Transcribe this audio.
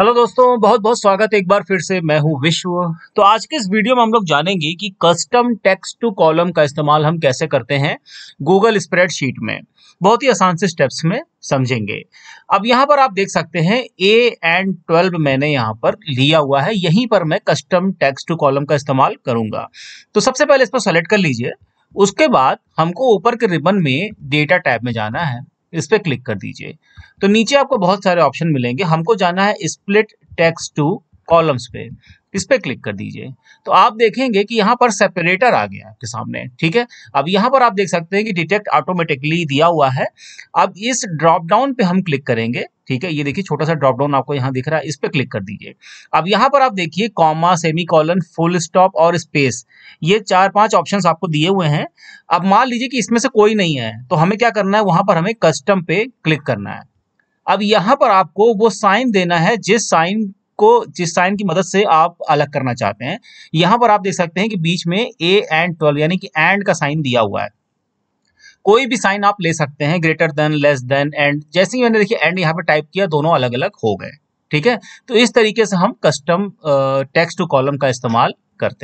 Hello दोस्तों, बहुत बहुत स्वागत है एक बार फिर से। मैं हूं विश्व। तो आज के इस वीडियो में हम लोग जानेंगे कि कस्टम टेक्स्ट टू कॉलम का इस्तेमाल हम कैसे करते हैं गूगल स्प्रेडशीट में। बहुत ही आसान से स्टेप्स में समझेंगे। अब यहाँ पर आप देख सकते हैं ए एंड 12 मैंने यहाँ पर लिया हुआ है। यहीं पर मैं कस्टम टेक्स्ट टू कॉलम का इस्तेमाल करूंगा। तो सबसे पहले इस पर सेलेक्ट कर लीजिए। उसके बाद हमको ऊपर के रिबन में डेटा टैब में जाना है। इस पे क्लिक कर दीजिए। तो नीचे आपको बहुत सारे ऑप्शन मिलेंगे। हमको जाना है स्प्लिट टेक्स्ट टू कॉलम्स पे। इस पे क्लिक कर दीजिए। तो आप देखेंगे कि यहाँ पर सेपरेटर आ गया आपके सामने। ठीक है, अब यहाँ पर आप देख सकते हैं कि डिटेक्ट ऑटोमेटिकली दिया हुआ है। अब इस ड्रॉप डाउन पे हम क्लिक करेंगे। ठीक है, ये देखिए छोटा सा ड्रॉप डाउन आपको यहाँ दिख रहा है, इस पे क्लिक कर दीजिए। अब यहाँ पर आप देखिए कॉमा, सेमीकोलन, फुल स्टॉप और स्पेस, ये 4-5 ऑप्शंस आपको दिए हुए हैं। अब मान लीजिए कि इसमें से कोई नहीं है, तो हमें क्या करना है, वहां पर हमें कस्टम पे क्लिक करना है। अब यहाँ पर आपको वो साइन देना है जिस साइन की मदद से आप अलग करना चाहते हैं। यहाँ पर आप देख सकते हैं कि बीच में ए एंड 12 यानी कि एंड का साइन दिया हुआ है। कोई भी साइन आप ले सकते हैं, greater than, less than, and. जैसे ही मैंने देखिए एंड यहाँ पे टाइप किया, दोनों अलग अलग हो गए। ठीक है, तो इस तरीके से हम कस्टम टेक्स्ट टू कॉलम का इस्तेमाल करते हैं।